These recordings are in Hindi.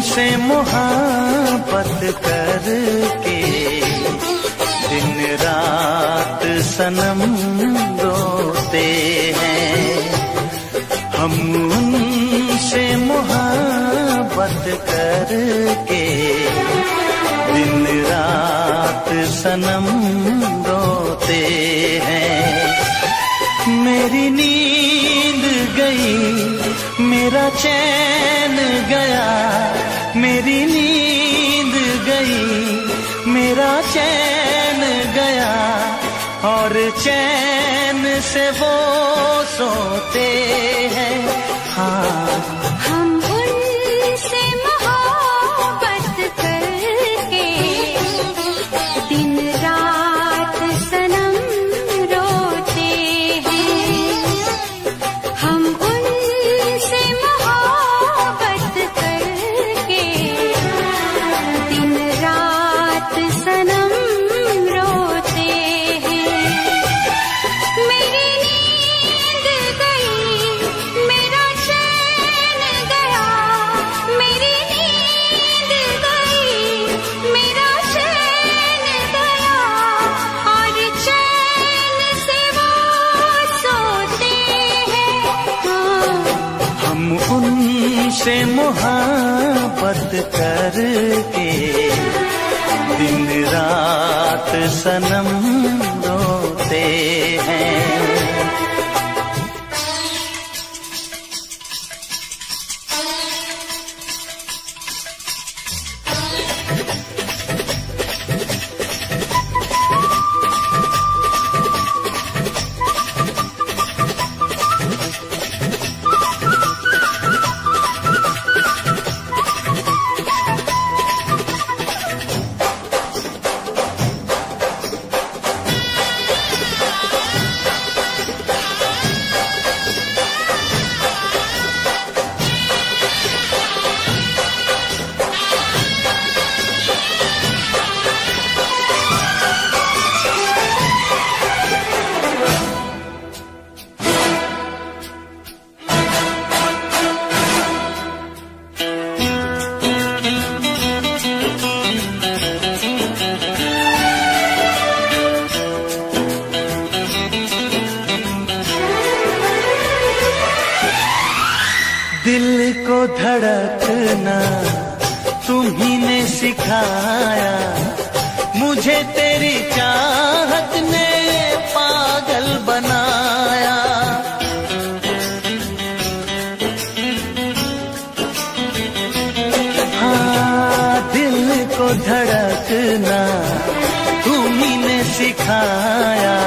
तुमसे मोहब्बत करके दिन रात सनम रोते हैं। हम उनसे मोहब्बत करके दिन रात सनम रोते हैं। मेरी नींद गई, मेरा चैन गया, मेरी नींद गई, मेरा चैन गया, और चैन से वो सोते हैं। हाँ, हम उनसे मोहब्बत करके दिन रात सनम रोते हैं। हम उनसे मोहब्बत करके दिन रात सनम रोते हैं। मेरी नींद गई, मेरा चैन गया, मेरी नींद गई, मेरा चैन गया, और चैन से वो सोते हैं। हाँ, हम उनसे मोहब्बत करके दिन रात सनम रोते हैं। दिल को धड़कना तुम्ही ने सिखाया, मुझे तेरी चाहत ने पागल बनाया। हाँ, दिल को धड़कना तुम्ही ने सिखाया,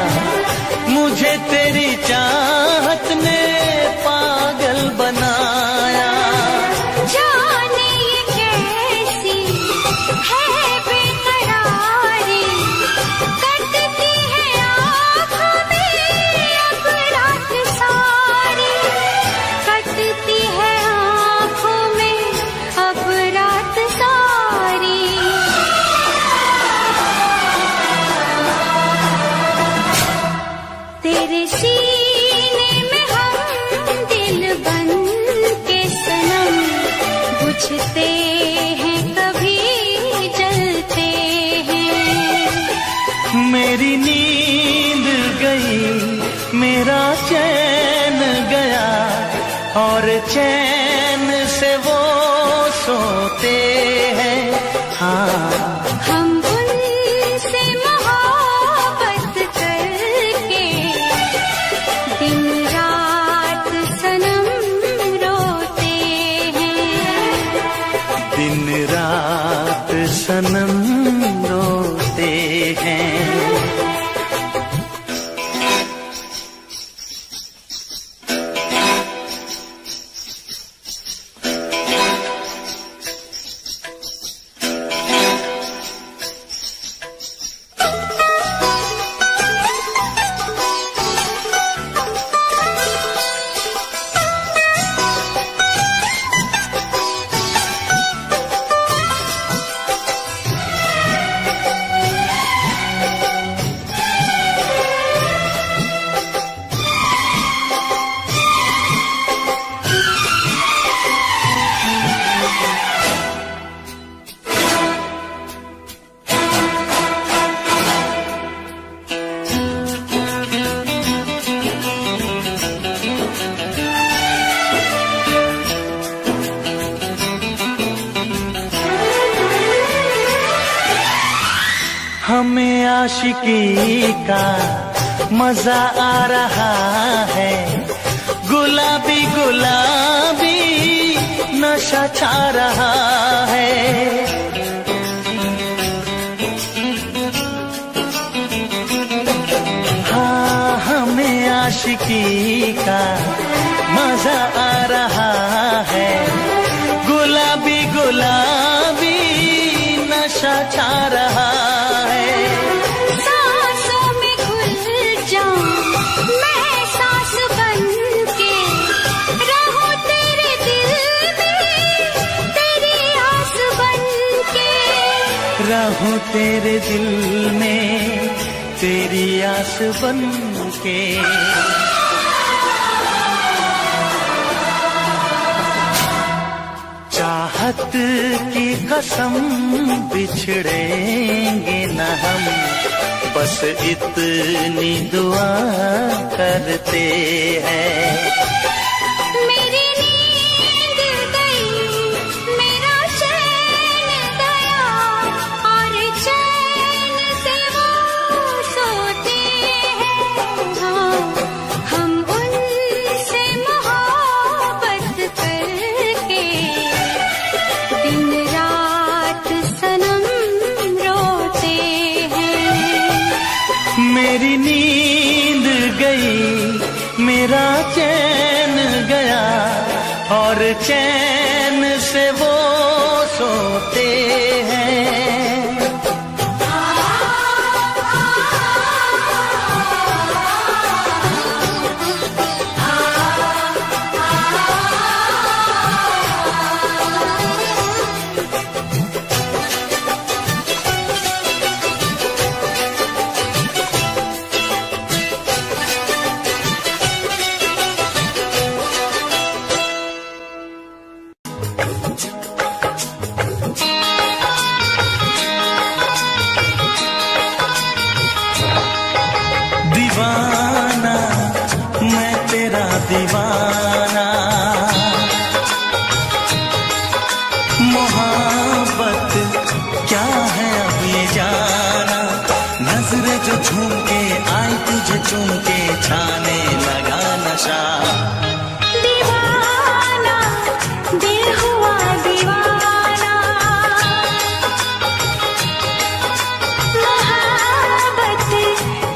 मुझे तेरी चाहत ने पागल बनाया। जाने ये कैसी है बेकरारी, कटती है आँखों में अब रात सारी, कटती है आँखों में अब रात सारी। तेरे सीने में हम दिल बन के सनम, बुझते हैं कभी जलते हैं। मेरी नींद गई, मेरा चैन गया, और चैन से वो सोते हैं। हाँ, हम उनसे मोहब्बत करके दिन रात सनम रोते हैं। दिन रात सनम रोते हैं। हमें आशिकी का मजा आ रहा है, गुलाबी गुलाबी नशा छा रहा है। हाँ, हमें आशिकी का मजा आ रहा है, गुलाबी गुलाबी नशा छा रहा है। सांसों में घुल जाऊं मैं सांस बन के, रहूं तेरे दिल में तेरी आस बन के, रहूं तेरे दिल में तेरी आस बन के। चाहत की कसम बिछड़ेंगे न हम, बस इतनी दुआ करते हैं। मेरी नींद गई, मेरा चैन गया, और चैन से वो सोते हैं। हाँ, हम उनसे मोहब्बत करके दिन रात सनम रोते हैं। मेरी नींद गई, मेरा चैन गया, और चैन से वो सोते हैं। दीवाना मैं तेरा दीवाना, मोहब्बत क्या है अब ये जाना। नजरें जो झूम के आई तुझे चूम के, छाने लगा नशा। दीवाना दिल हुआ दीवाना, मोहब्बत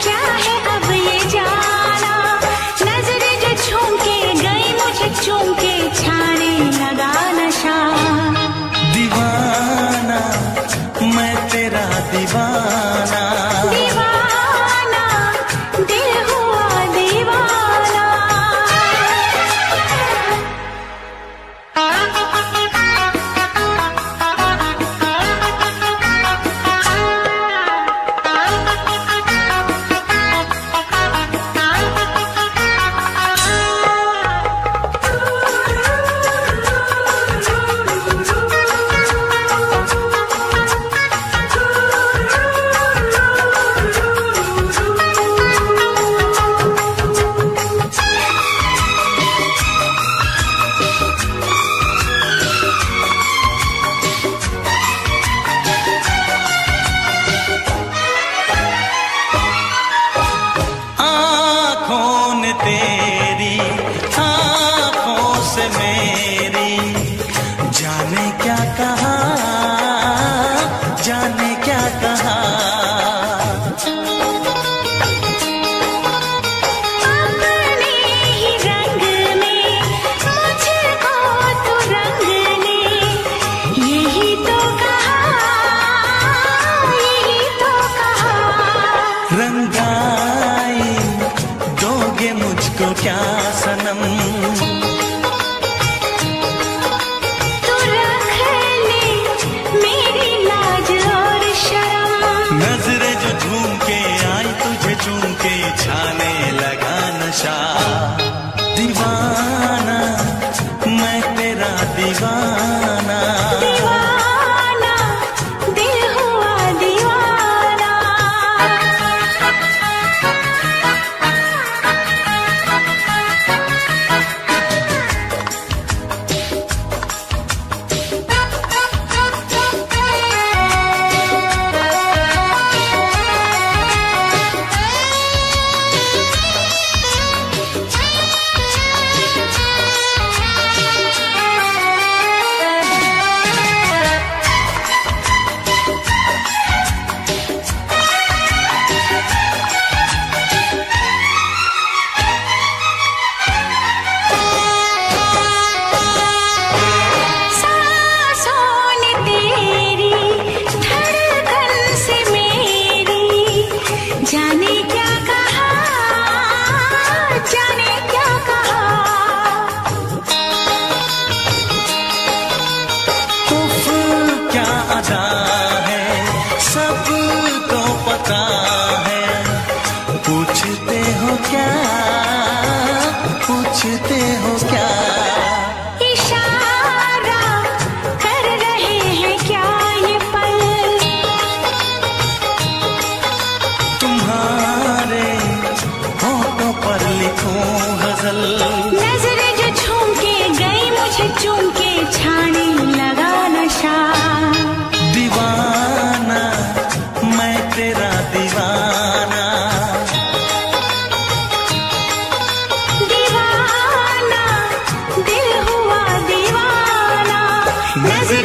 क्या है अब ये जाना। नजरें जो झूम के गई मुझे चूम के, छाने लगा नशा। दीवाना मैं तेरा दीवाना, दीवाना दिल हुआ दीवाना।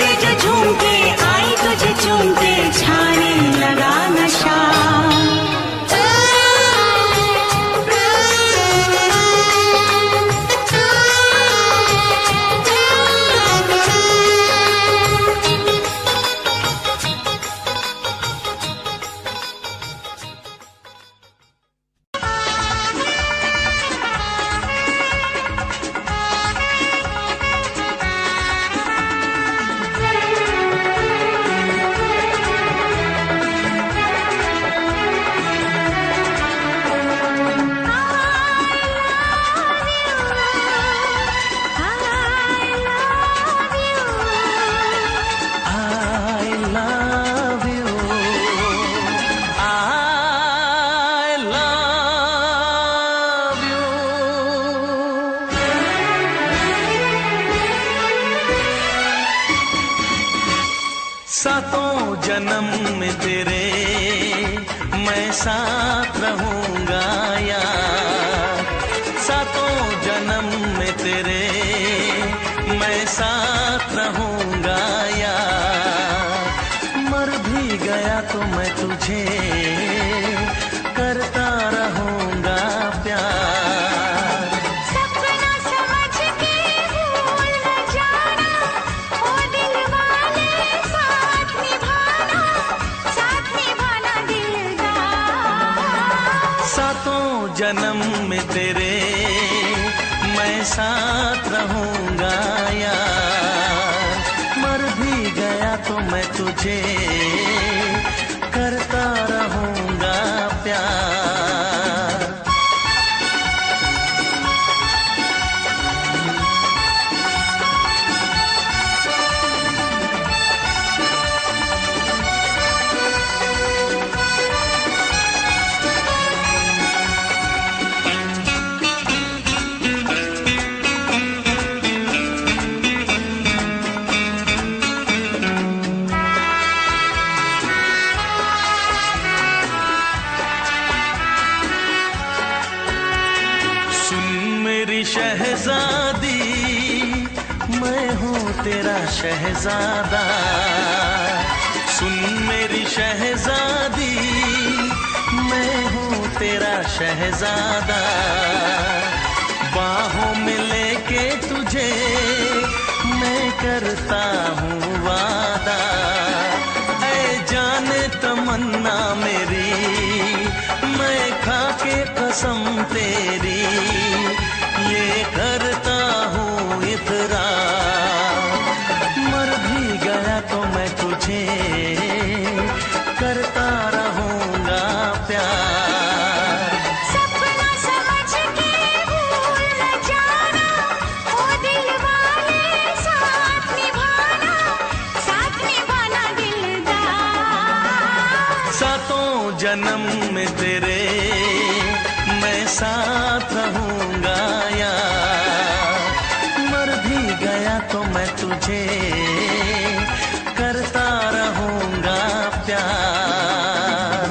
नजरें जो झूम के आई तुझे चूम के छाने लगा नशा। सातों जन्म में तेरे मैं साथ रहूंगा यार, सातों जन्म में तेरे मैं साथ रहूंगा यार। मर भी गया तो मैं तुझे करता रहूंगा प्यार। सपना समझ के भूल न जाना, ओ दिल वाले साथ निभाना दिलदार। सातों जन्म में तेरे मैं साथ रहूंगा यार। मर भी गया तो मैं तुझे करता रहूंगा प्यार। शहजादी मैं हूँ तेरा शहजादा, सुन मेरी शहजादी मैं हूँ तेरा शहजादा। बाहों में लेके तुझे मैं करता हूँ वादा। ऐ जाने तमन्ना मेरी मैं खा के कसम तेरी ये करता हूँ इकरार। मर भी गया तो मैं तुझे करता रहूंगा प्यार। सपना समझ के भूल न जाना, ओ दिल वाले साथ निभाना दिलदार। सातों जन्म में तेरे मैं साथ रहूंगा यार। मर भी गया तो मैं तुझे करता रहूंगा प्यार।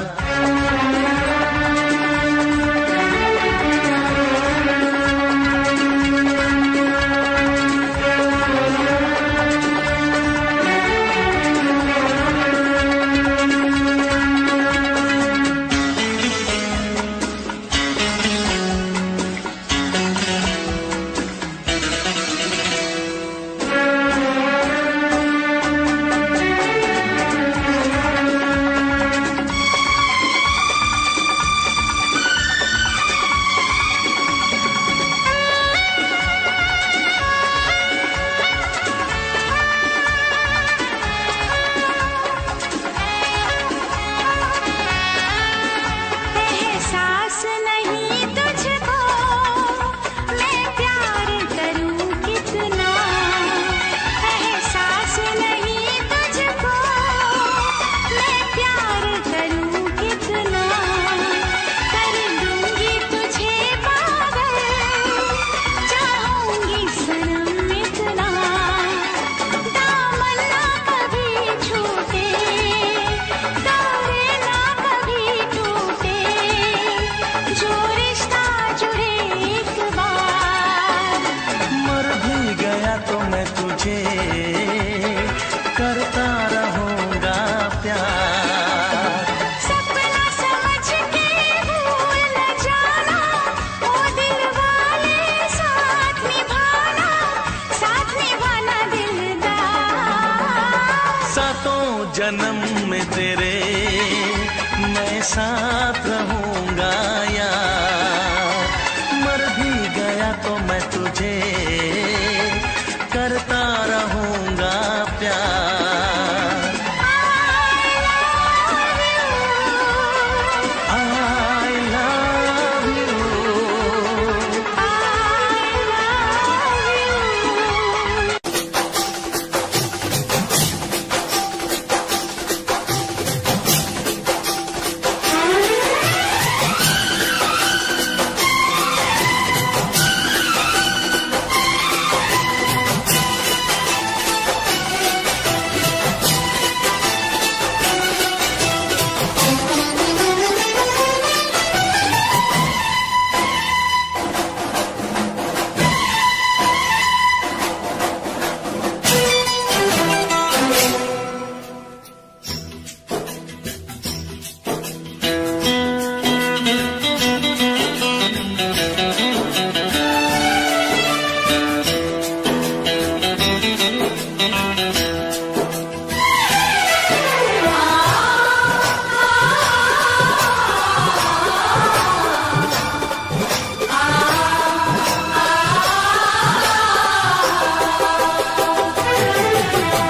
जन्म में तेरे मैं साथ रहूंगा यार, मर भी गया तो मैं तुझे करता रहूंगा प्यार।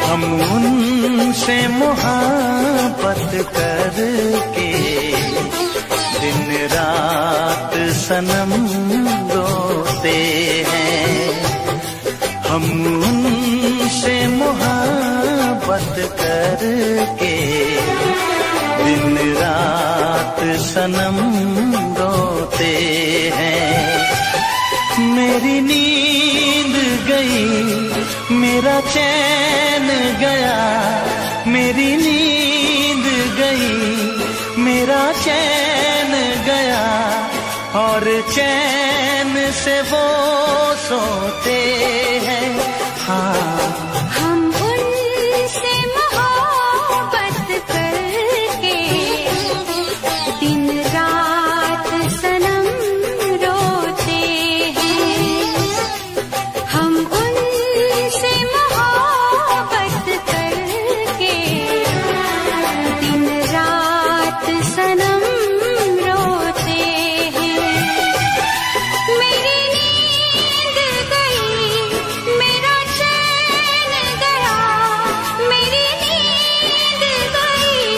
हम उनसे मोहब्बत करके दिन रात सनम रोते हैं। हम उनसे मोहब्बत करके दिन रात सनम रोते हैं। मेरी नींद गई मेरा चैन गया, मेरी नींद गई मेरा चैन गया, और चैन से वो सोते हैं। हाँ हम उनसे मोहब्बत करके दिन रात सनम रोते हैं। हम उनसे मोहब्बत करके दिन रात सनम रोते हैं। मेरी नींद गई मेरा चैन गया, मेरी नींद गई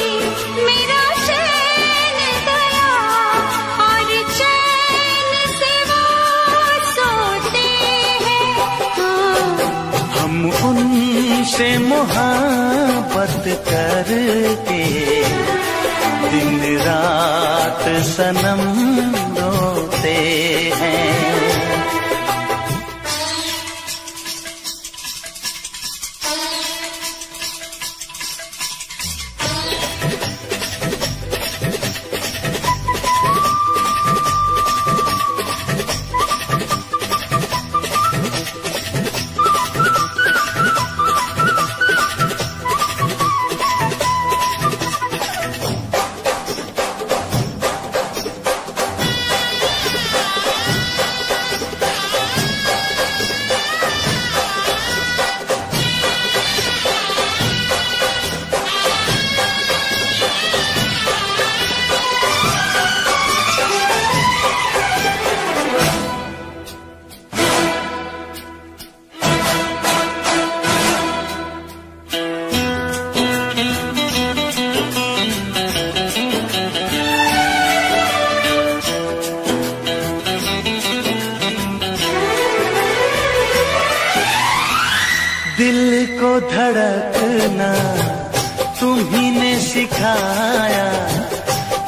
मेरा चैन गया, और चैन से वो सोते हैं। हाँ हम उनसे मोहब्बत करके दिन रात सनम रोते हैं। दिल को धड़कना तुम्ही ने सिखाया,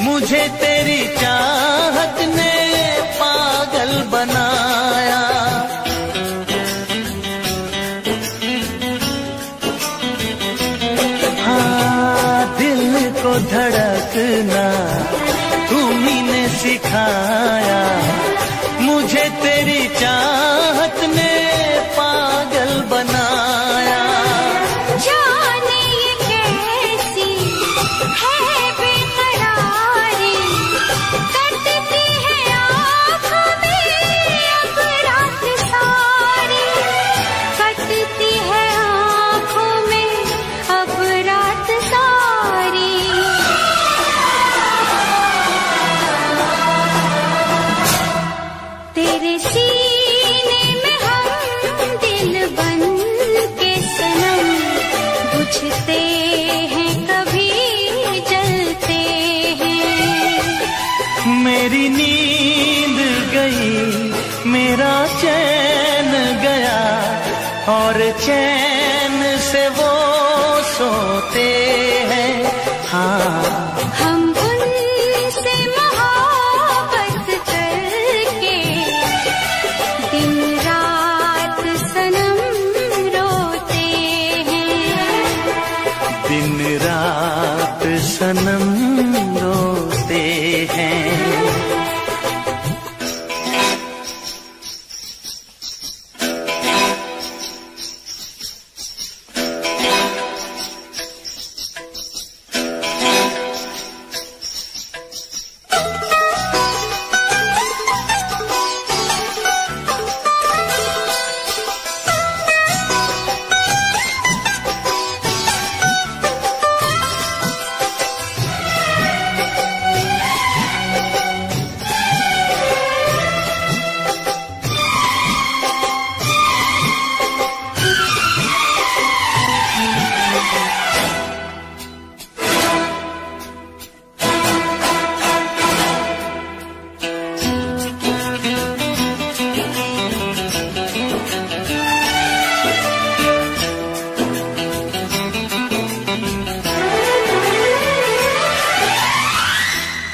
मुझे तेरी चाहत ने पागल बनाया। हाँ दिल को धड़कना तुम्ही ने सिखाया, मुझे तेरी चाहत ने पागल बनाया। जाने ये कैसी है बेकरारी, कटती है आँखों में अब रात सारी, कटती है आँखों में अब रात सारी। चैन से वो सोते हैं। हाँ, हम उनसे मोहब्बत करके दिन रात सनम रोते हैं। दिन रात सनम रोते हैं।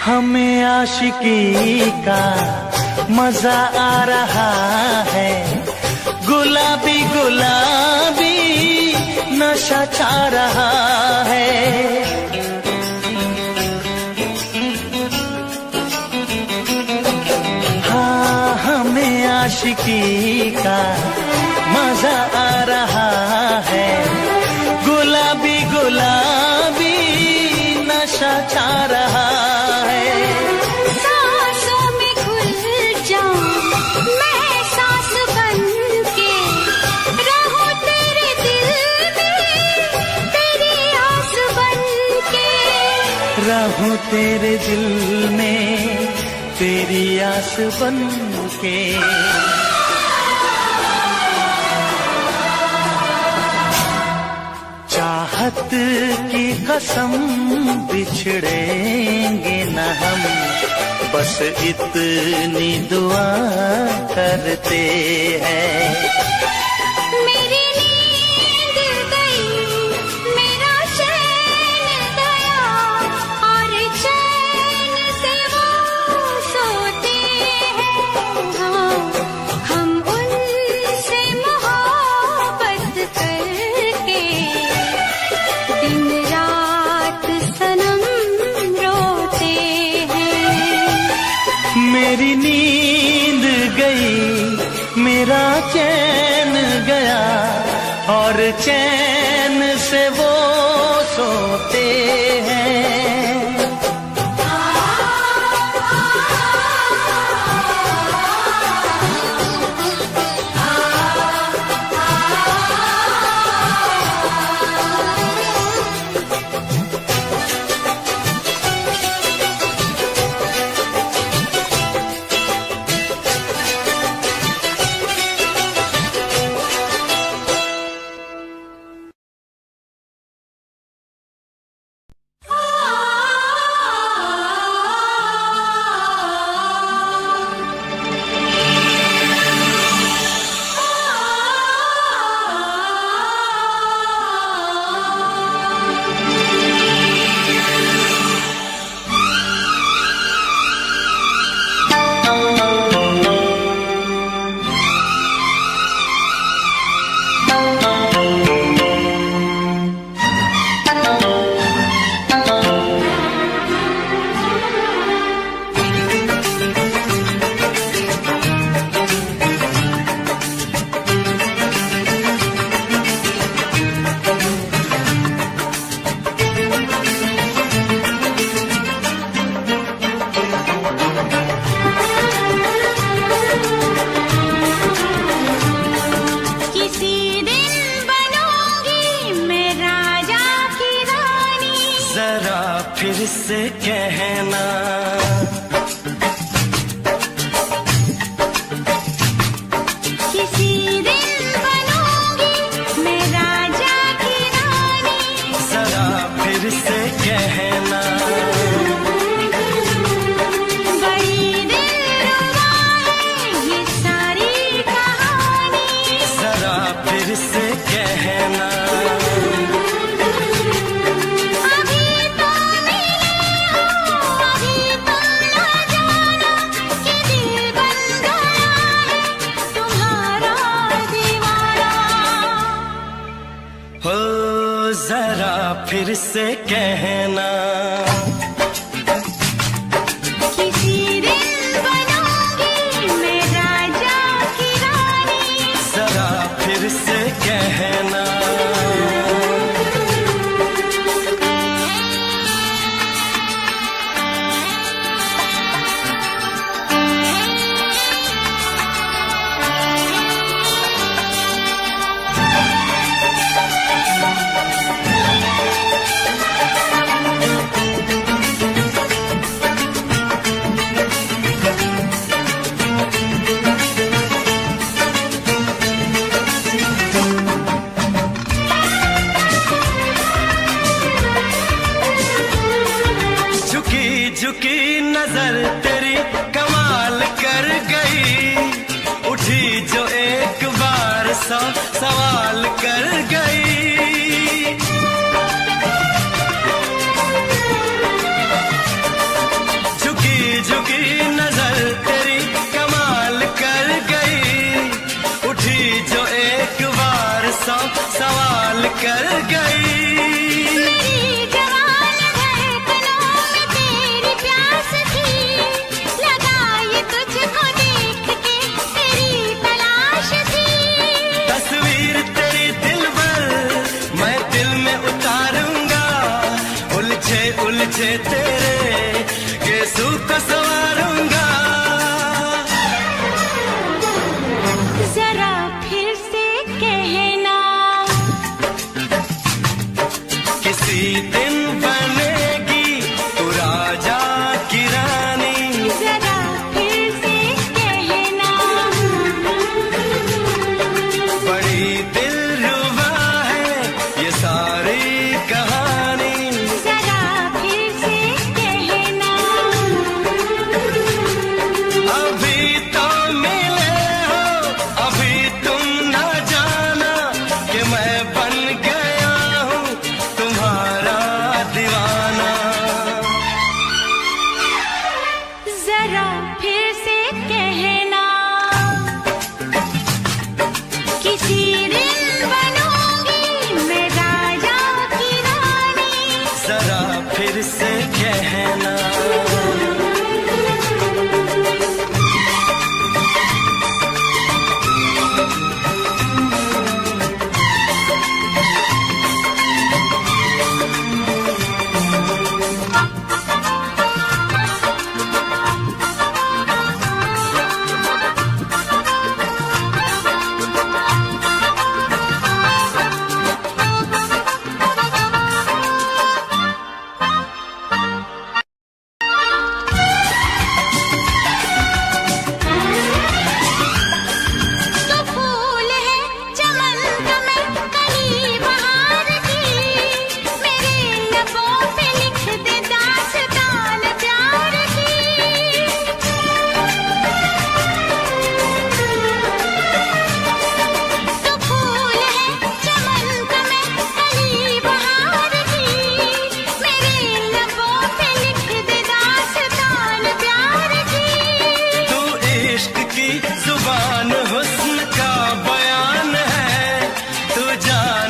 हमें आशिकी का मजा आ रहा है, गुलाबी गुलाबी नशा छा रहा है। हाँ, हमें आशिकी का मजा आ रहा है, गुलाबी गुलाबी नशा छा रहा है। सांसों में घुल जाऊं मैं सांस बन के, रहूं तेरे दिल में तेरी आस बन के। रहूं तेरे दिल में तेरी आस बन के। चाहत की कसम बिछड़ेंगे न हम, बस इतनी दुआ करते हैं। मेरी नींद गई, मेरा चैन गया, और चैन से वो सोते हैं। हाँ, हम उनसे मोहब्बत करके दिन रात सनम रोते हैं। मेरी नींद गई, मेरा चैन गया, और चैन से वो सोते हैं। फिर से कहना, किसी दिन बनूंगी मैं राजा की रानी। जरा फिर से कहना, बड़ी दिलरुबा है ये सारी कहानी। जरा फिर से कहना। फिर से कहना, किसी दिन बनूंगी मैं राजा की रानी। जरा फिर से कहना, झुकी नजर तेरी कमाल कर गई, उठी जो एक बार सौ सवाल कर गई। झुकी झुकी नजर तेरी कमाल कर गई, उठी जो एक बार सौ सवाल कर गई। उलझे तेरे केसू को संवारूंगा, जरा फिर से कहना, किसी दिन बनेगी तू राजा की रानी। जरा फिर से कहना, बड़ी दिलरुबा है ये सारी कहानी। जरा फिर से कहना, किसी दिन बनूंगी मैं राजा की रानी। जरा फिर से कहना,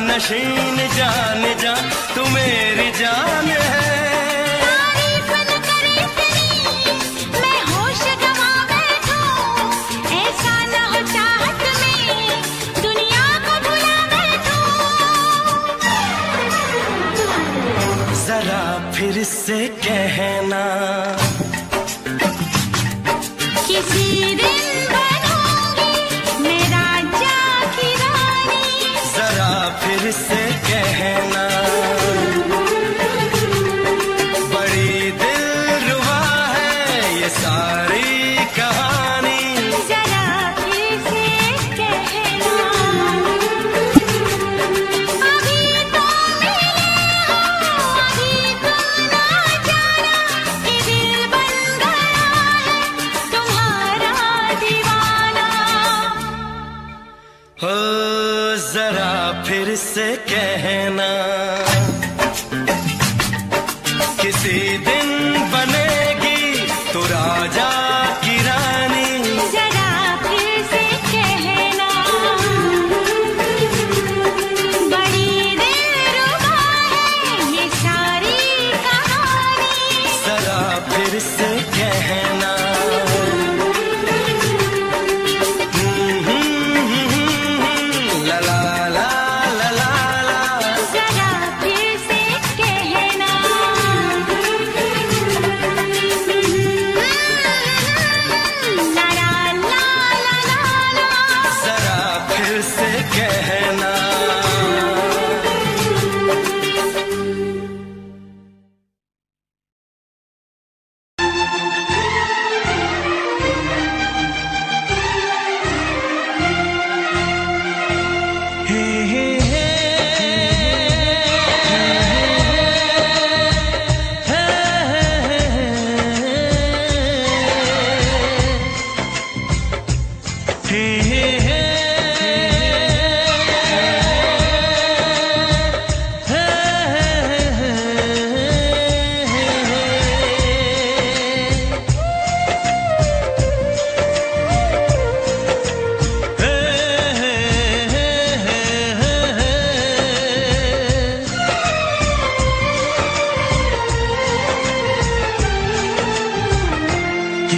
नशीन जान जा तू मेरी जान है। तारीफ न करे तेरी मैं होश गवा बैठूं, ऐसा न हो चाहत में दुनिया को भुला बैठूं। जरा फिर से कहना, किसी दिन बनूंगी मैं राजा की रानी। जरा फिर से कहना, बड़ी दिलरुबा है ये सारी कहानी। जरा फिर से कहना, अभी तो मिले हो, अभी तुम ना जाना कि दिल बन गया है तुम्हारा दीवाना। हो जरा फिर से कहना, किसी दिन बनेगी तू राजा की रानी। जरा फिर से कहना, बड़ी दिलरुबा है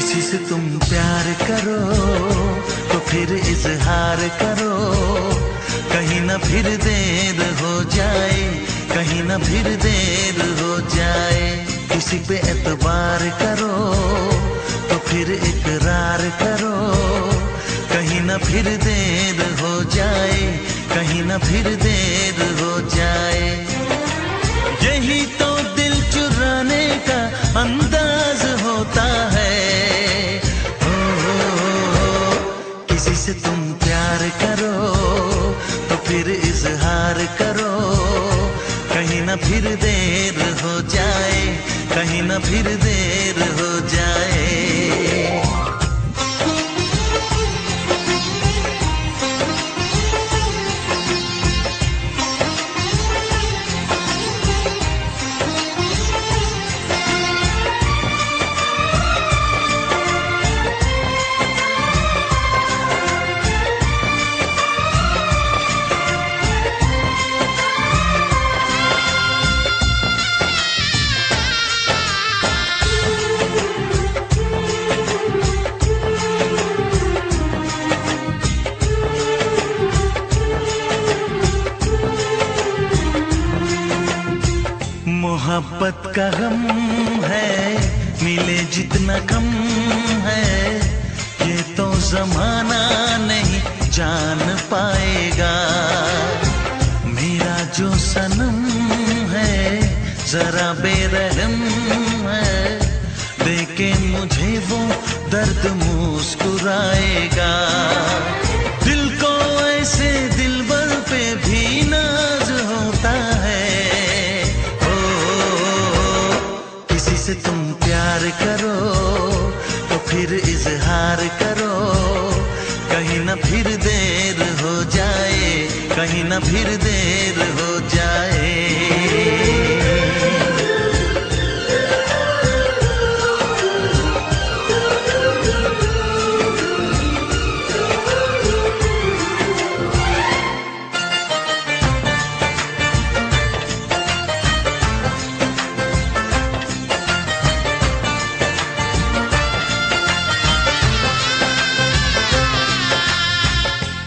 किसी से तुम प्यार करो तो फिर इजहार करो, कहीं ना फिर देर हो जाए, कहीं ना फिर देर हो जाए। किसी पे एतबार करो तो फिर इकरार करो, कहीं ना फिर देर हो जाए, कहीं ना फिर देर हो जाए। यही तो दिल चुराने का अंदाज होता है। किसी से तुम प्यार करो तो फिर इजहार करो, कहीं ना फिर देर हो जाए, कहीं ना फिर देर हो जाए। मोहब्बत का गम है, मिले जितना कम है, ये तो जमाना नहीं जान पाएगा। मेरा जो सनम है जरा बेरहम है, देखे मुझे वो दर्द मुस्कुराएगा। दिल को ऐसे दिलबर पे भी नाज होता है। से तुम प्यार करो तो फिर इजहार करो, कहीं ना फिर देर हो जाए, कहीं ना फिर देर हो जाए।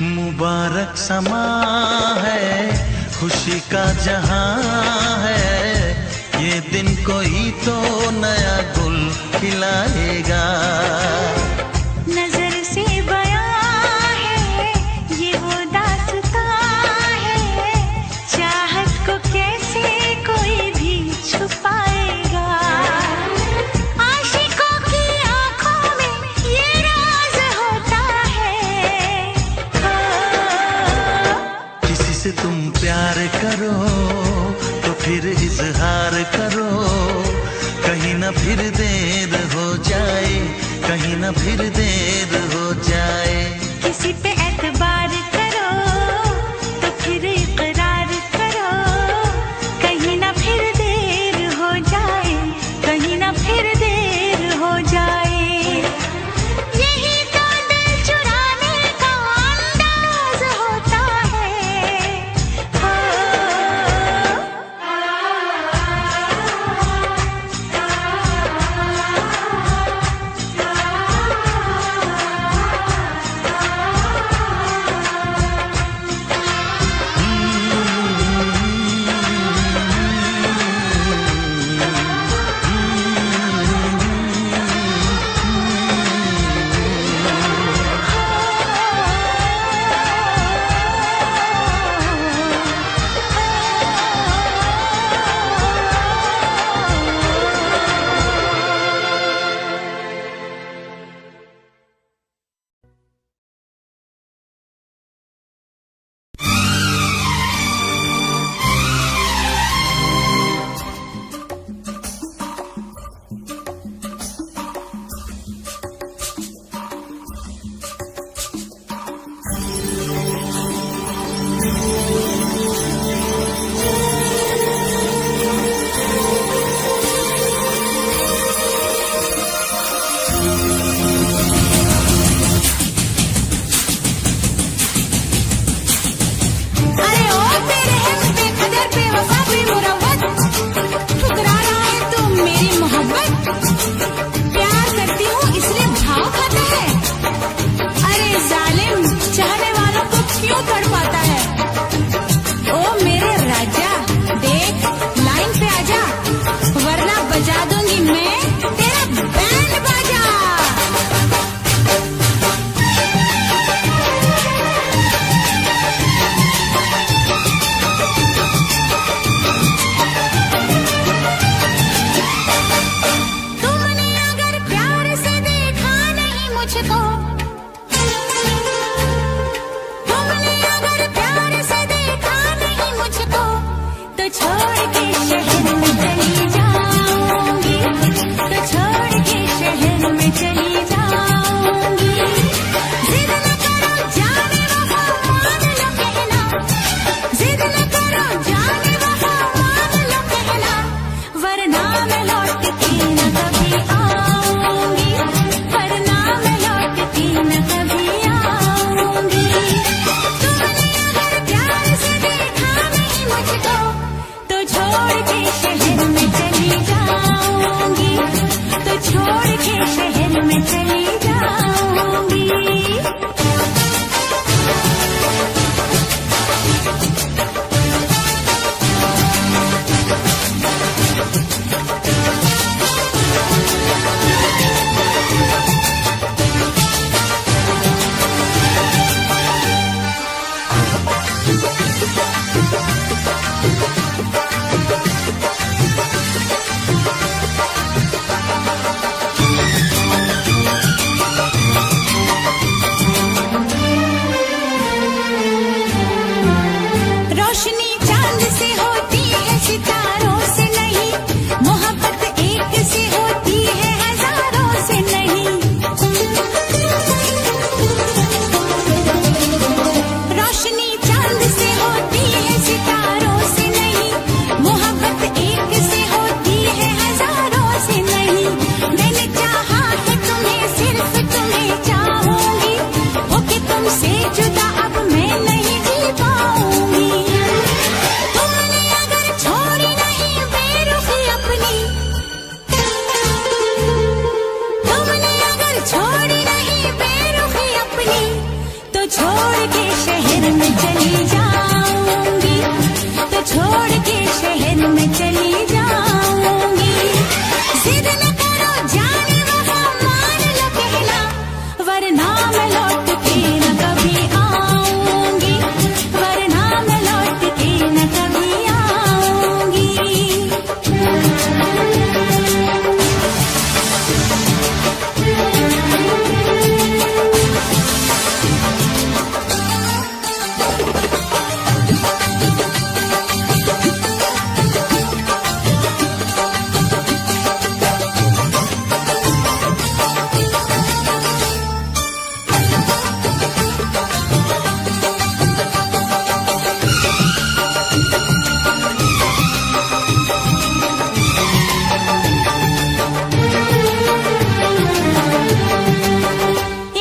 मुबारक समा है, खुशी का जहां है, ये दिन कोई तो नया गुल खिलाएगा। नजर से बयां है ये वो दास्तां है, चाहत को कैसे कोई भी छुपाएगा। आशिकों की आंखों में ये राज होता है। किसी से तुम प्यार करो तो फिर इजहार करो, कहीं ना फिर देर हो जाए, कहीं ना फिर देर हो जाए। किसी पे एतबार करो तो फिर इकरार करो, कहीं ना फिर देर हो जाए, कहीं ना फिर देर हो जाए। यही तो दिल चुराने का अंदाज होता है। मैं लौट के न कभी आऊंगी, वरना मैं लौट के न कभी आऊंगी। तुमने अगर प्यार से देखा नहीं मुझको, तो छोड़ के शहर में चली जाऊंगी, तो छोड़ के शहर में चली जाऊंगी। रोशनी चांद से होती है, सितारों से नहीं। मोहब्बत एक से होती है, हजारों से नहीं। रोशनी चांद से होती है, सितारों से नहीं। मोहब्बत एक से होती है, हजारों से नहीं। मैंने चाहा है तुम्हें, सिर्फ तुम्हें चाहूंगी, होके तुमसे जुदा अब मैं नहीं जी पाऊंगी। तुमने अगर छोड़ी नहीं बेरुखी अपनी, तुमने अगर छोड़ी नहीं बेरुखी अपनी, तो छोड़ के शहर में चली जाऊंगी, तो छोड़ के शहर में चली जाऊंगी। जिद न करो जाने वफा, मान लो कहना, वरना मैं लौट के न कभी आऊंगी, वरना मैं लौट के न कभी आऊंगी।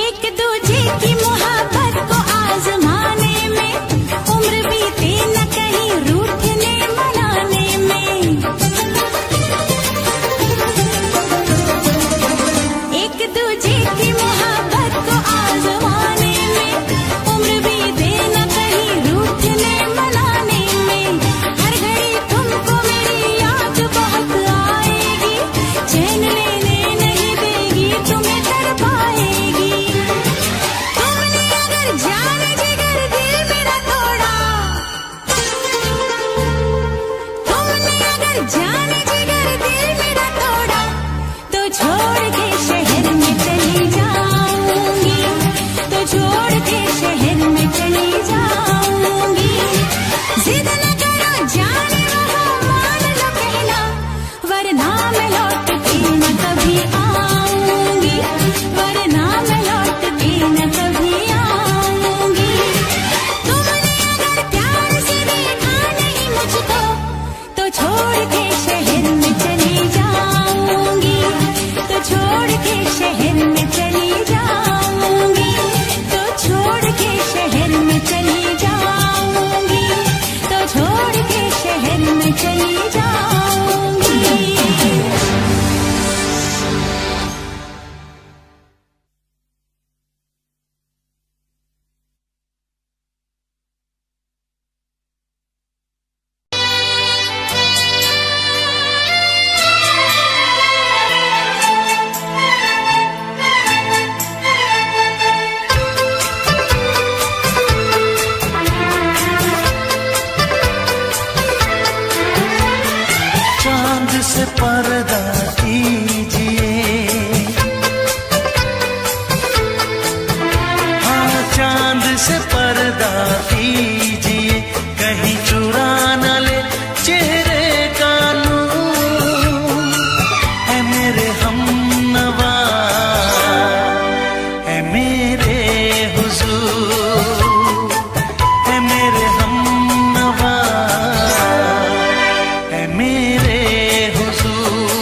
एक दूजे की मोहब्बत को आजमाने में, उम्र बीते न कहीं रूठने मनाने में। एक दूजे की मोहब्बत को आजमाने में, उम्र बीते न कहीं रूठने मनाने में। हर घड़ी तुमको मेरी याद बहुत आएगी, चैन लेने नहीं देगी, तुम्हें तड़पाएगी। तुमने अगर जान जिगर दिल मेरा तोड़ा, तुमने अगर जान जिगर दिल मेरा तोड़ा, तो छोड़ के शहर में चली जाऊंगी, तो छोड़ के शहर में चली जाऊंगी। जिद न करो जाने वफा, मान लो कहना, वरना मैं लौट के न कभी आऊंगी, वरना मैं लौट के न कभी आऊंगी। तुमने अगर प्यार से देखा नहीं मुझको, तो छोड़ के शहर में चली जाऊंगी, तो छोड़ के शहर में चली जाऊंगी, तो छोड़ के शहर में चली जाऊंगी, तो छोड़ के शहर में चली जाऊंगी। चांद से पर्दा कीजिए, हाँ चांद से पर्दा कीजिए, कहीं चुरा न ले चेहरे का नूर। है मेरे हमनवा, है मेरे हुजूर, है मेरे हमनवा, है मेरे हुजूर।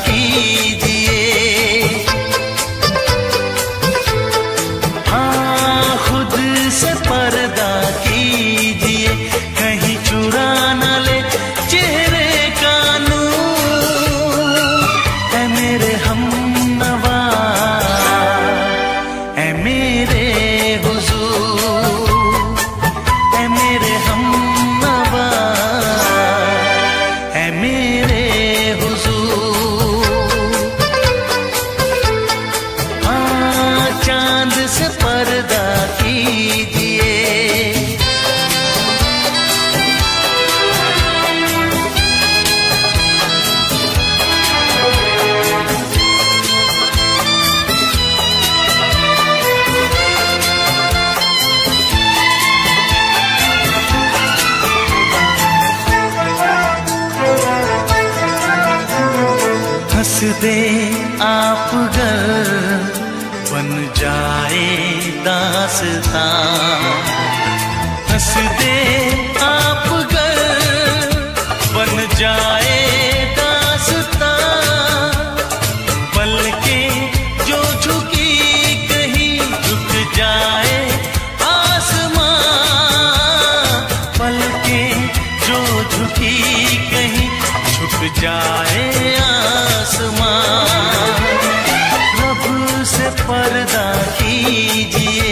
कीजिए। हाँ, खुद से पर्दा कीजिए, कहीं चुरा न ले चेहरे का नूर। ऐ मेरे हमनवा, ऐ मेरे हुजूर, ऐ मेरे हमनवा, ऐ मेरे हुजूर। हाँ, चांद से पर्दा कीजिए। हंस दे आप गर बन जाए दास्तां। हंस दे आप गर बन जाए दास्तां। पलकें जो झुकी कहीं झुक जाए आसमां। पलकें जो झुकी कहीं झुक जाए आसमां। रब से पर्दा कीजिए।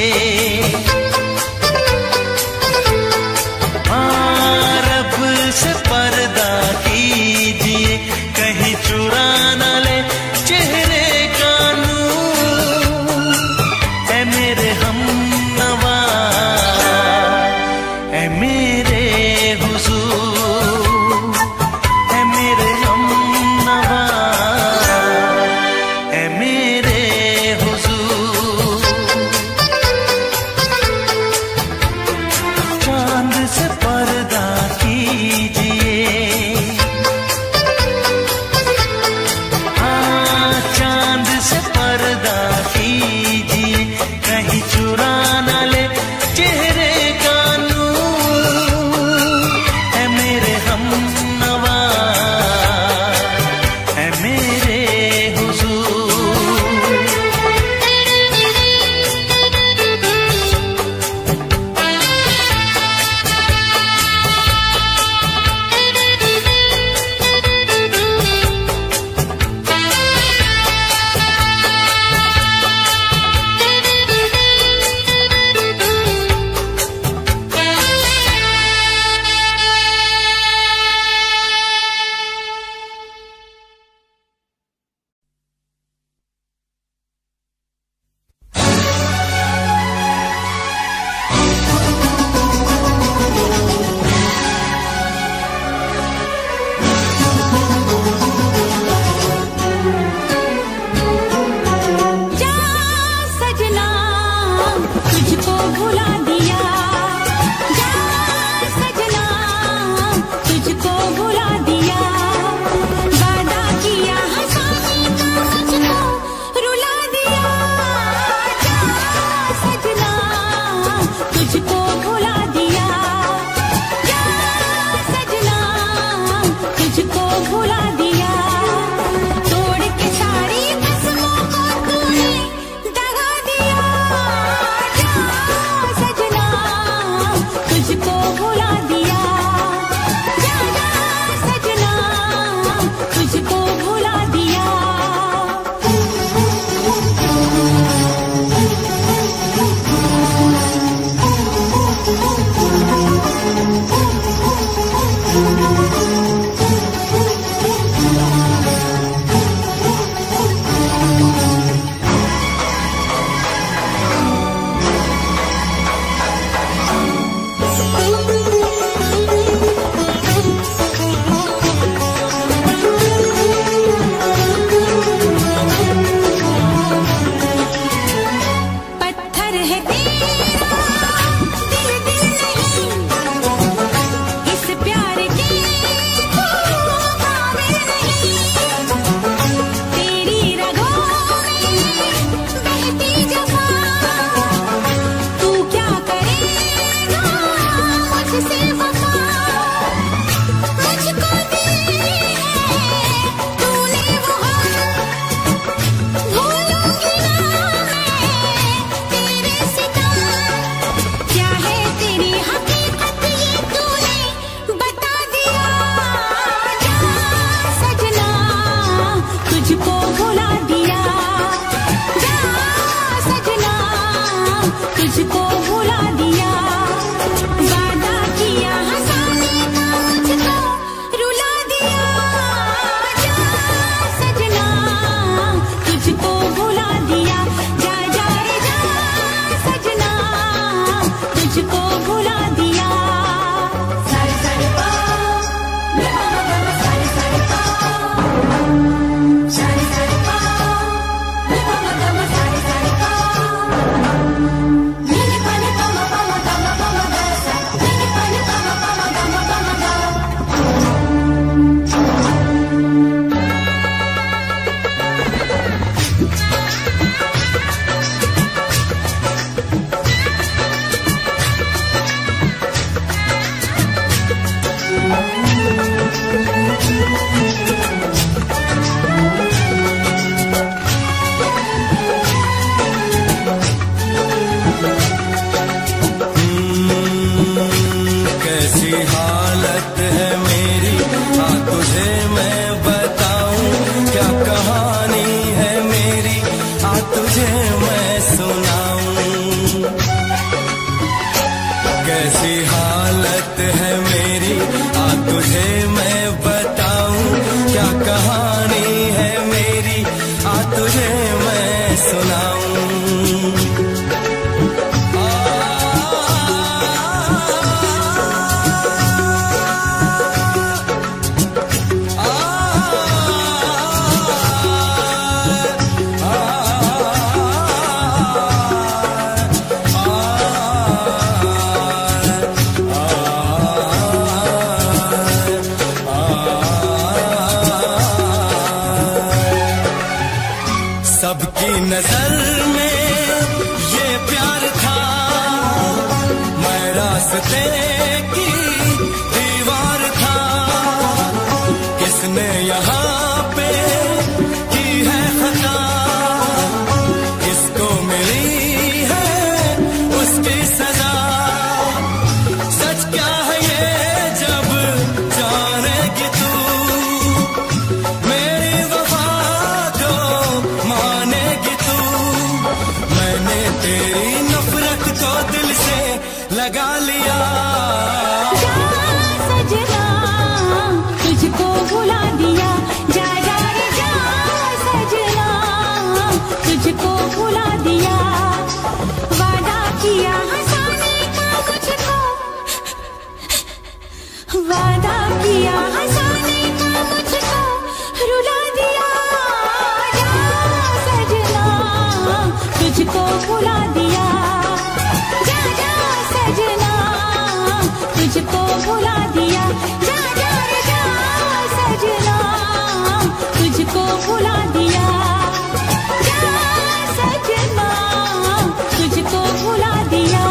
सबकी नजर में ये प्यार था, मैं रास्ते की दीवार था। किसने यहाँ पे की है खता, किसको मिली है उसकी सजा। सच क्या है ये जब जानेगी तू, मेरी वफा जो मानेगी तू। मैंने तेरी नफरत को दिल से लगा लिया। सजना तुझको भुला दिया, जा जा रे जा सजना तुझको भुला दिया। वादा किया हंसाने का मुझको, वादा किया हंसाने का मुझको रुला दिया। जा सजना तुझको भुला दिया, जा जा सजना तुझको भुला दिया। जा जा रे जा सजना तुझको भुला दिया, जा सजना तुझको भुला दिया।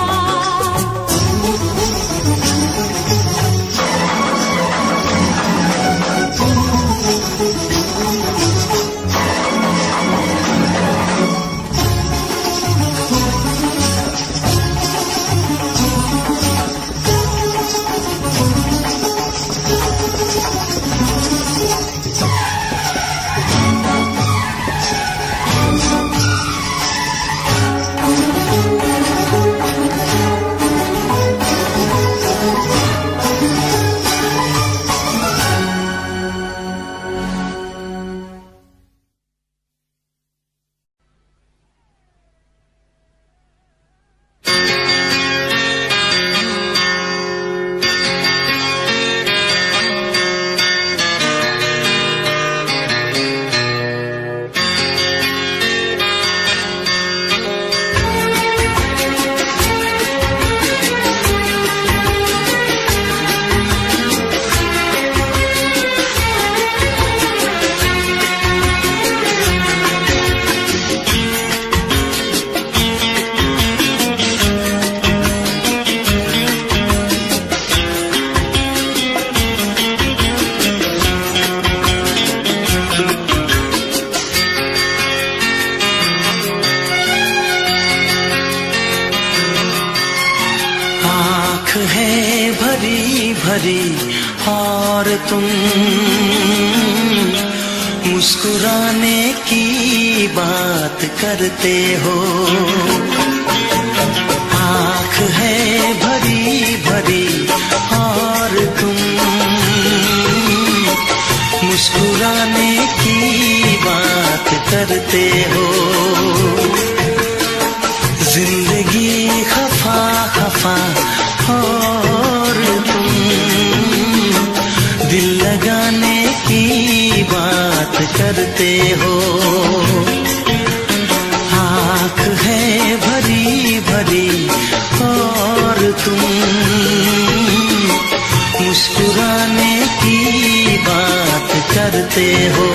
भरी और तुम मुस्कुराने की बात करते हो। आँख है भरी भरी और तुम मुस्कुराने की बात करते हो। जिंदगी खफा खफा और तुम दिल लगाने की बात करते हो। आँख है भरी भरी और तुम मुस्कुराने की बात करते हो।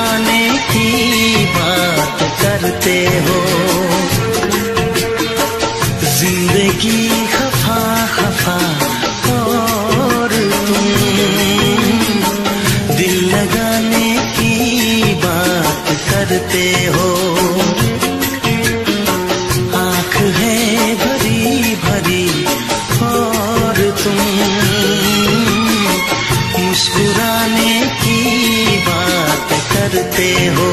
मुस्कुराने की बात करते हो। जिंदगी खफा खफा और तुम दिल लगाने की बात करते हो। आँख है भरी भरी और तुम मुस्कुराने की बात करते हो।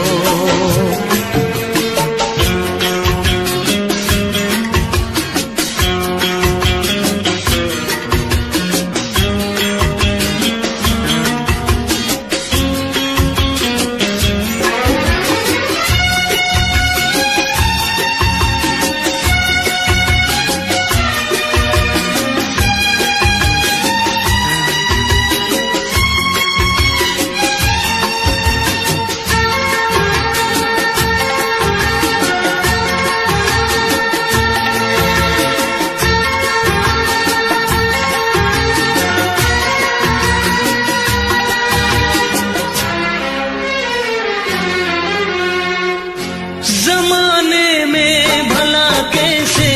जमाने में भला कैसे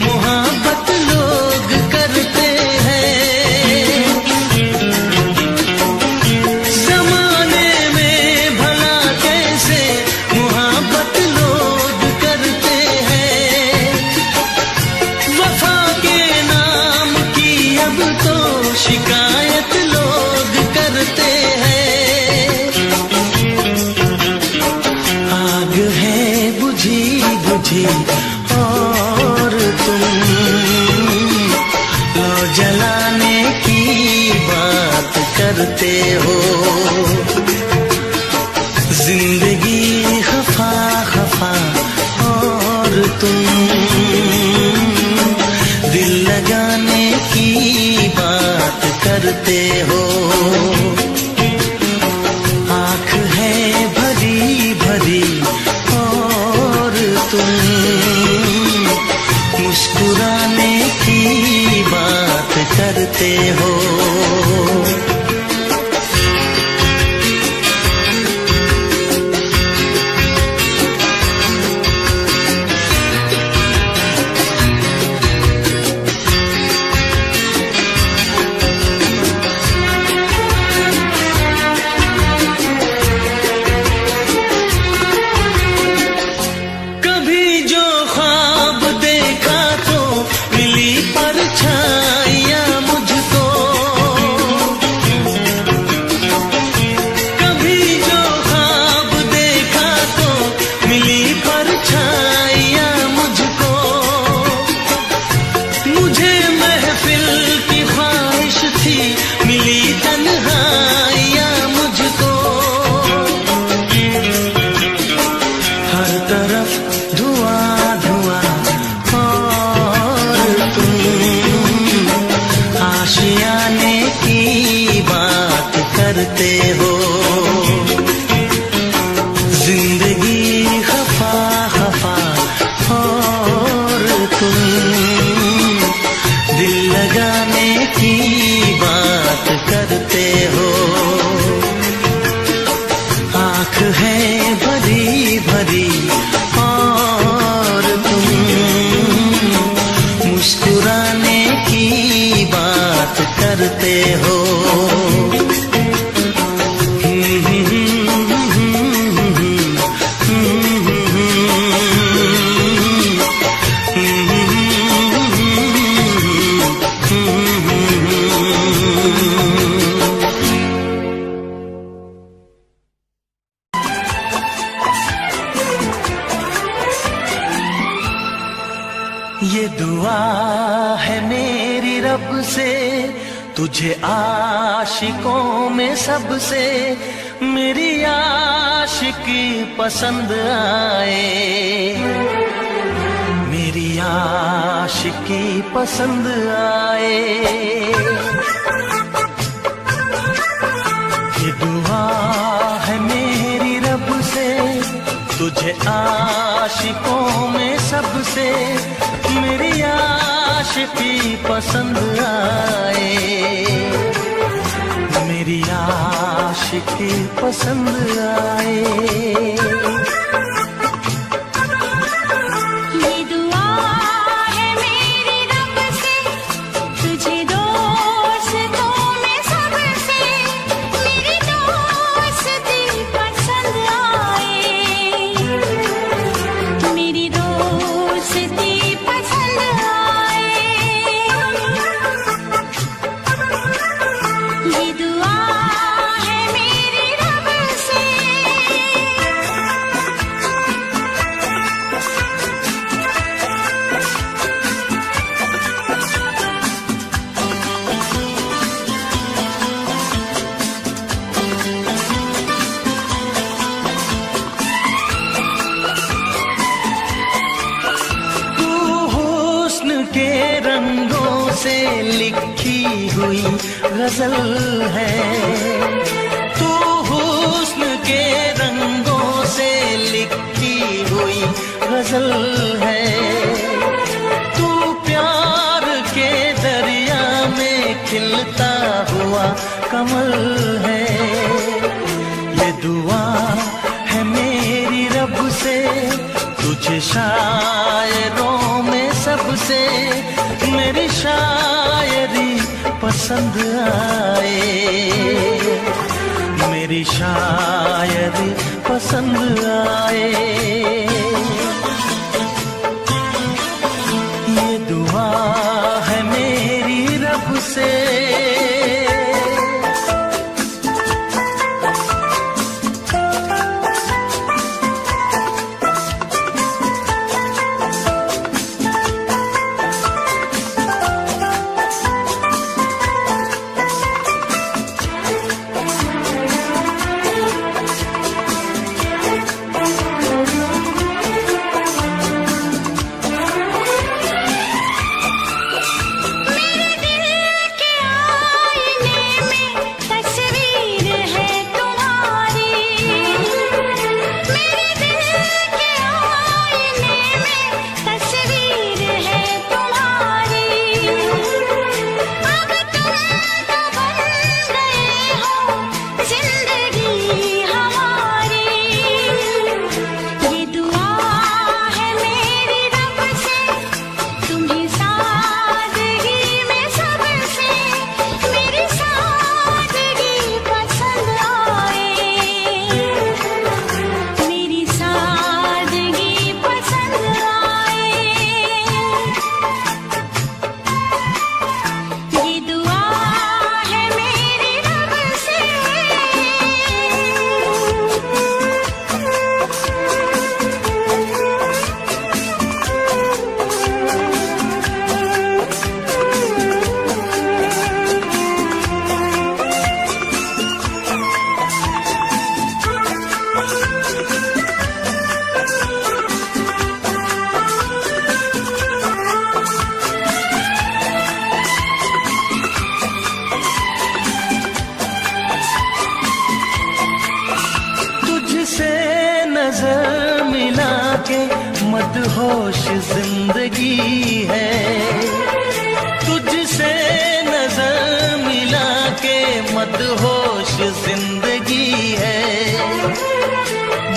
मोहब्बत लोग करते हैं। जमाने में भला कैसे मोहब्बत लोग करते हैं। वफा के नाम की अब तो शिकायत लोग करते हैं। आग है बुझी बुझी और तुम लो जलाने की बात करते हो। जिंदगी खफा खफा और तुम दिल लगाने की बात करते हो। आँख है भरी भरी और तुम मुस्कुराने की बात करते हो। कभी जो ख्वाब देखा तो मिली परछाइयाँ मुझको। कभी जो ख्वाब देखा तो मिली परछाइयाँ मुझको। मुझे महफिल की ख्वाहिश थी मिली तन्हाइयाँ मुझको। हर तरफ धुआं धुआं और तुम आशियाने की बात करते हो। जिंदगी खफा खफा और तुम दिल लगाने की बात करते हो। आँख है भरी भरी और तुम मुस्कुराने की बात करते हो। ये दुआ है मेरी रब से तुझे आशिकों में सबसे मेरी आशिकी पसंद आए। मेरी आशिकी पसंद आए। ये दुआ है मेरी रब से तुझे आशिकों में सबसे मेरी आशिकी पसंद आए। मेरी आशिकी आशिकी पसंद आए। ये दुआ है मेरी रब से, तुझे दोस्तों में सबसे मेरी दोस्ती पसंद आए, मेरी दोस्ती पसंद आए। ये दुआ है मेरी रब से। तू हुस्न के रंगों से लिखी हुई गजल है, तू हुस्न के रंगों से लिखी हुई गजल है, तू प्यार के दरिया में खिलता हुआ कमल है। ये दुआ है मेरी रब से, तुझे शायरों में सबसे मेरी शायरी पसंद आए, मेरी शायरी पसंद आए। ये दुआ है मेरी रब से। मेरे दिल के आईने में तस्वीर है तुम्हारी, मेरे दिल के आईने में तस्वीर है तुम्हारी। अब तुम तो बन गए हो जिंदगी हमारी। ये दुआ है मेरी रब से, तुम्हें सादगी में सबसे मेरी सादगी पसंद आए, मेरी सादगी पसंद आए। ये दुआ है मेरी रब से। तुझसे नजर मिला के मदहोश जिंदगी है, तुझसे नजर मिला के मदहोश जिंदगी है।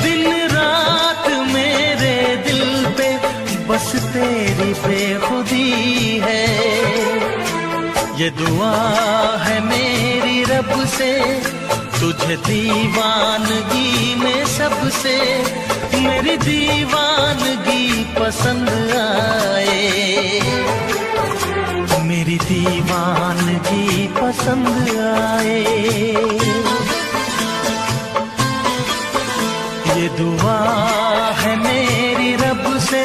दिन रात मेरे दिल पे बस तेरी बेखुदी है। ये दुआ है मेरी रब से, तुझे दीवानगी में सबसे मेरी दीवानगी पसंद आए, मेरी दीवानगी पसंद आए। ये दुआ है मेरी रब से,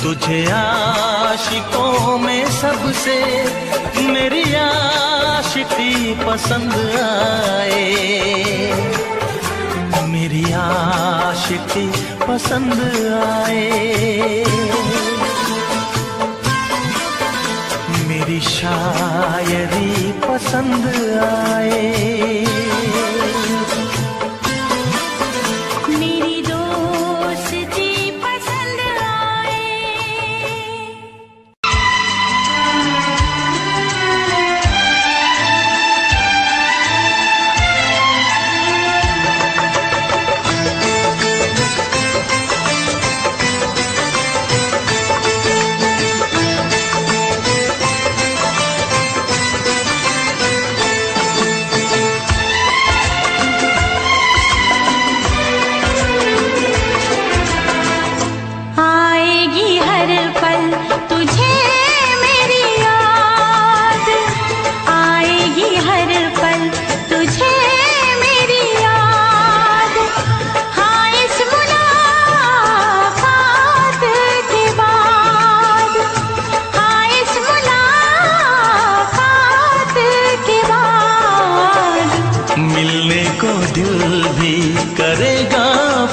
तुझे आशिकों में सबसे मेरी आशिकी पसंद आए, मेरी आशिकी पसंद आए। मेरी शायरी पसंद आए। मेरी दोस्ती पसंद आए।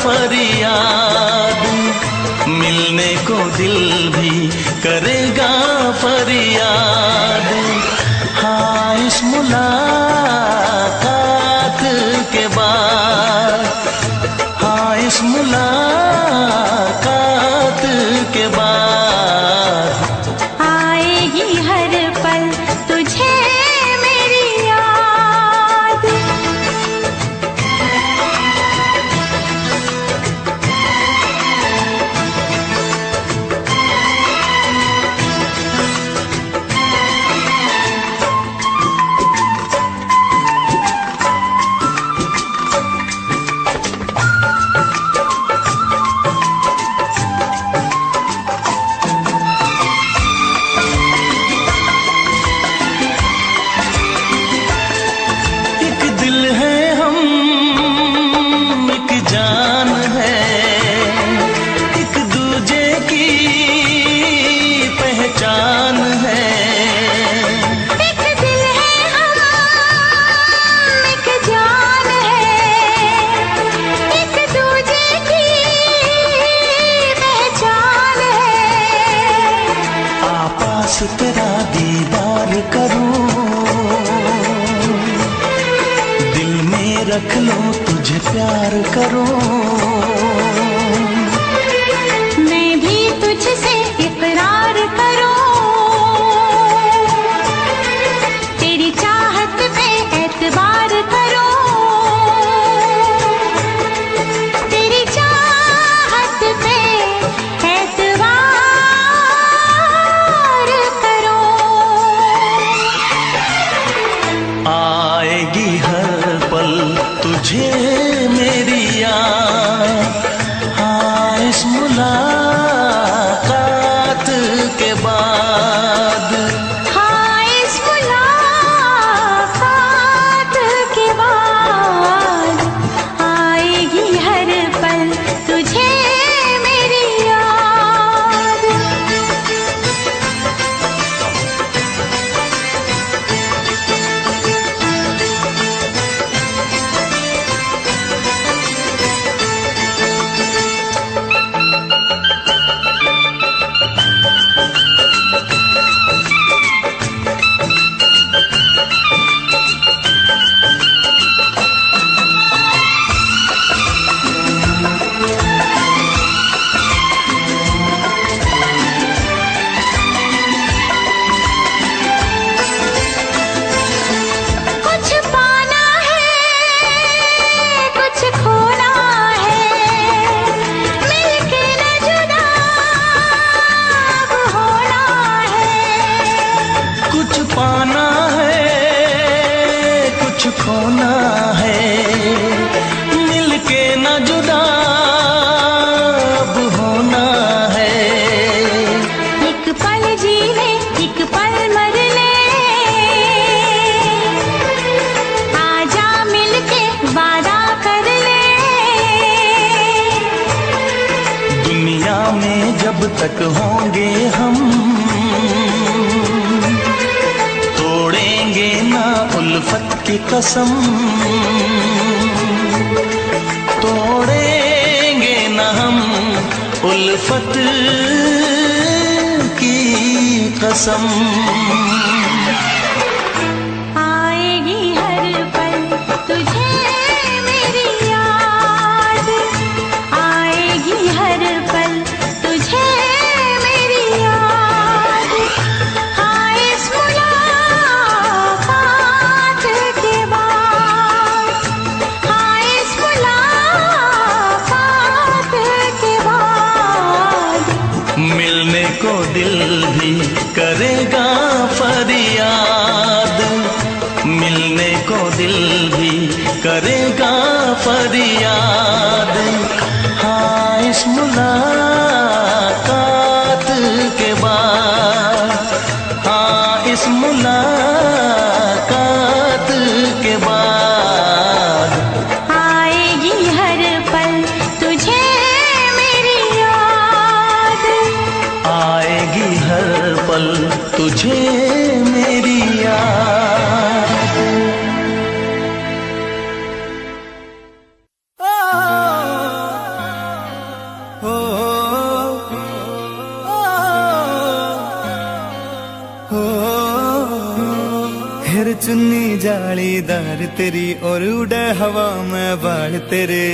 फरियाद, मिलने को दिल भी करेगा फरियाद। हाँ इस मुलाकात के बाद, हाँ इस मुलाकात के बाद आएगी हर पल तुझे मेरी याद। तेरा दीदार करूं, दिल में रख लो तुझे प्यार करूं। मैं भी तुझसे इकरार करूं, तेरी चाहत पे एतबार करूं, तेरी चाहत पे एतबार करूं। आएगी हर पल तुझे मेरी याद, हाँ इस मुलाकात के बाद, हाँ इस मुलाकात के बाद आएगी हर पल तुझे मेरी याद। कुछ पाना है, कुछ खोना है, मिलके न जुदा अब होना है। कुछ पाना है कुछ खोना है, मिलके न जुदा अब होना है। एक पल जी ले, एक पल मर ले, आजा मिलके वादा कर ले। दुनिया में जब तक होंगे हम, तोड़ेंगे ना उल्फत की कसम, तोड़ेंगे ना हम उल्फत की कसम। आएगी हर पल तुझे मेरी याद, आएगी हर पल तुझे मेरी याद। हाँ इस मुलाकात के बाद, हाँ इस मुलाकात के बाद मिलने को दिल भी करेगा फरियाद, मिलने को दिल भी करेगा फरियाद। हाँ इस मुलाकात के बाद, हाँ इस मुलाकात के बाद आएगी हर पल तुझे मेरी याद, आएगी हर पल तुझे मेरी याद। जालीदार तेरी और उड़े हवा में बाल तेरे,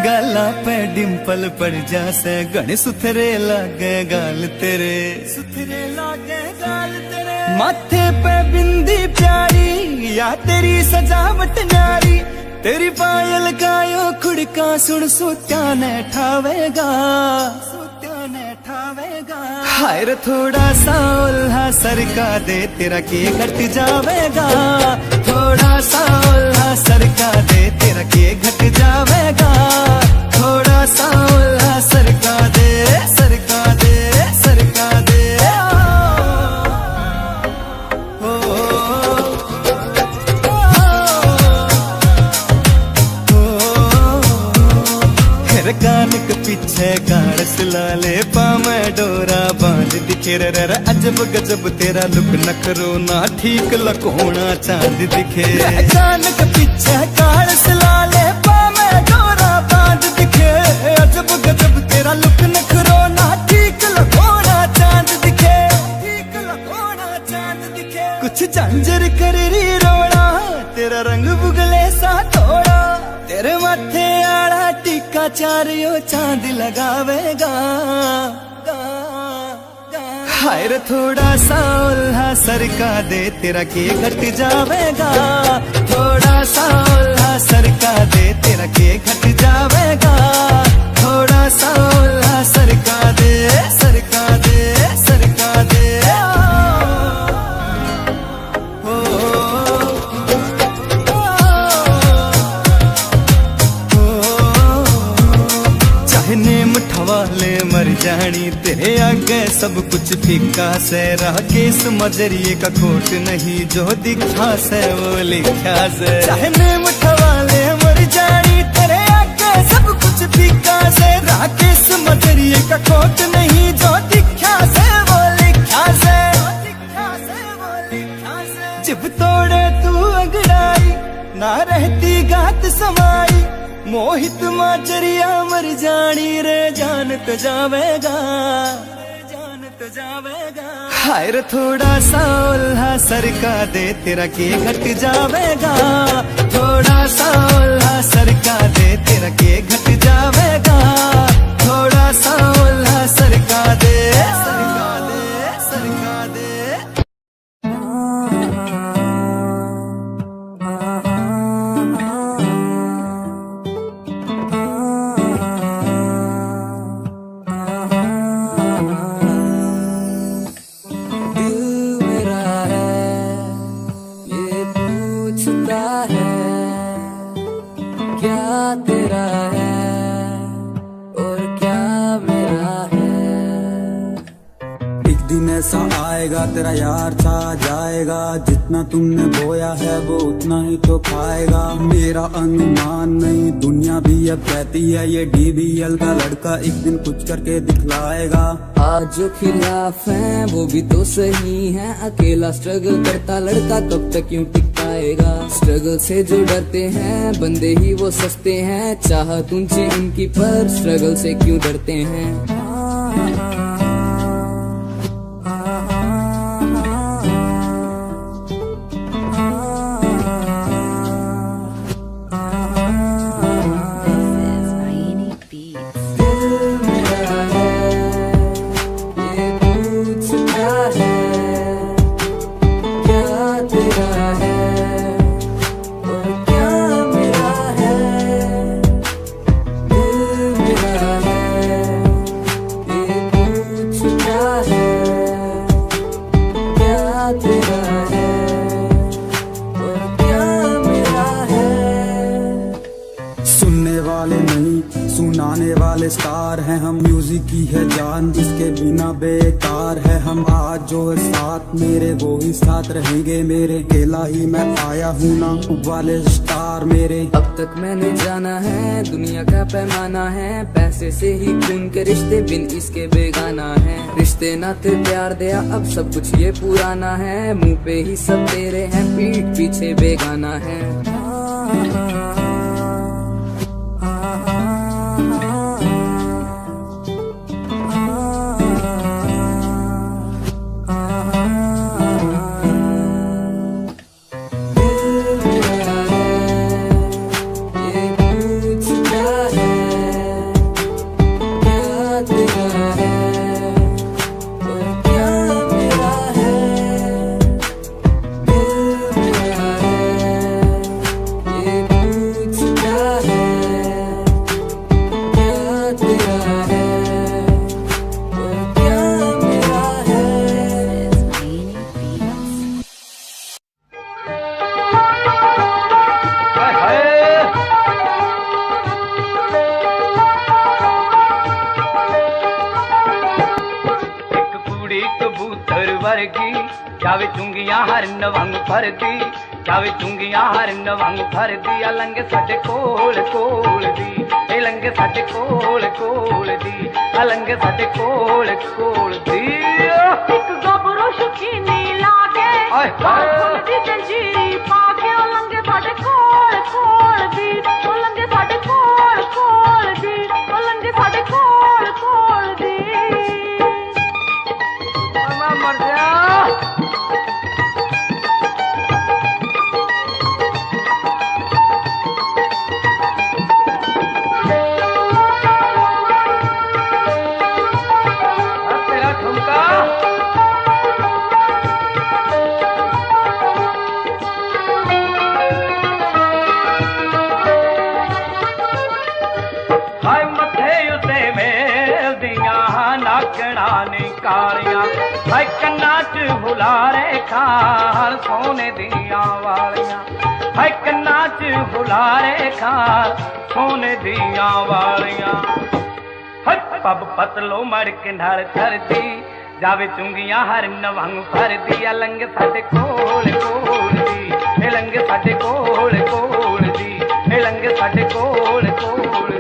गाला पे डिम्पल पड़ जासे गण सुथरे लागे गाल तेरे, सुथरे लागे गाल तेरे। माथे पे बिंदी प्यारी या तेरी सजावट न्यारी, तेरी पायल गायो खुड़का सुन सुत्या ने ठावेगा, सुत्या ने ठावेगा। हाय रे थोड़ा सा उल्हा सरका दे तेरा के घट जावेगा, थोड़ा सा उल्हा सरका दे तेरा के घट जावेगा, थोड़ा सा उल्हा सरका दे, सरका दे, सरका दे। कान के पीछे गारस लाले पामे डोरा बांध दिखे रे रे अजब गजब तेरा लुक नखरो ना ठीक लकोना चांद दिखे। कान के पीछे गारस लाले पामे डोरा बांध दिखे, अजब गजब तेरा लुक नखरो ना ठीक लकोना चांद दिखे, ठीक लकोना चांद दिखे। कुछ झांझर कर री रोड़ा तेरा रंग बुगले सा थोड़ा, तेरे माथे आड़ा टीका चारियो चांद लगावेगा। हाय रे थोड़ा सा उल्हा सरका दे तेरा के घट जावेगा, थोड़ा सा उल्हा सरका दे तेरा के घट जावेगा, थोड़ा सा उल्हा सरका दे, सरका दे, सरका दे। वाले मर जानी तेरे आगे सब कुछ फीका से, राकेश मजरिए का खोट नहीं जो दिखा से वो लिखा से। चाहने मुठवाले मर जानी तेरे आगे सब कुछ फीका से, राकेश मजरिए का खोट नहीं जो दिखा से वो लिखा से, जब तोड़े तू अगड़ाई ना रहती गात समाई, मोहित माचरिया मर जानी रे जान तो जावेगा, जान तो जावेगा। हाय रे थोड़ा सा उल्हा सरका दे तेरा के घट जावेगा, थोड़ा सा उल्हा सरका दे तेरा के घट जावेगा, थोड़ा सा उल्हा सरका दे, सरका दे, सरका दे। ऐसा आएगा तेरा यार छा जाएगा, जितना तुमने बोया है वो उतना ही तो खाएगा। मेरा अनुमान नहीं दुनिया भी अब कहती है ये DBL का लड़का एक दिन कुछ करके दिखलाएगा। आज जो खिलाफ हैं वो भी तो सही है, अकेला स्ट्रगल करता लड़का कब तक क्यों टिक पाएगा। स्ट्रगल से जो डरते हैं बंदे ही वो सस्ते हैं, चाहत ऊंची उनकी पर स्ट्रगल से क्यों डरते हैं। सुनाने वाले स्टार हैं हम, म्यूजिक की है जान जिसके बिना बेकार है हम। आज जो है साथ मेरे वो ही साथ रहेंगे मेरे, अकेला ही मैं आया हूँ ना वाले स्टार मेरे। अब तक मैंने जाना है दुनिया का पैमाना है, पैसे से ही खून के रिश्ते बिन इसके बेगाना है। रिश्ते नाते प्यार दिया अब सब कुछ ये पुराना है, मुंह पे ही सब तेरे हैं पीठ पीछे बेगाना है। भरेगी जावे चुंगियां हरन वांग भरदी जावे चुंगियां हरन वांग भरदी अलंग साडे कोल कोल दी ए लंग साडे कोल कोल दी अलंग साडे कोल कोल दी एक गबरू शकीनी लागे फुल दी जंजीरी पाके ओ लंगे साडे कोल कोल दी ओ लंगे साडे कोल कोल दी ओ लंगे साडे कोल कोल दी मैं मर जा तेरा ठुमका हाय मथे उते मेल दियां नाकणा नी कालियां हाय कन्ना च हुलारे खार सोने दियां वालियां हाय कन्ना च हुलारे खार सोने दियां वालियां हाय पब पतलो मड़क नाल धरदी जावे चुंगियां हरन वांग भरदी अलंग साडे कोल कोल दी ए लंग साडे कोल कोल दी ए लंग साडे कोल कोल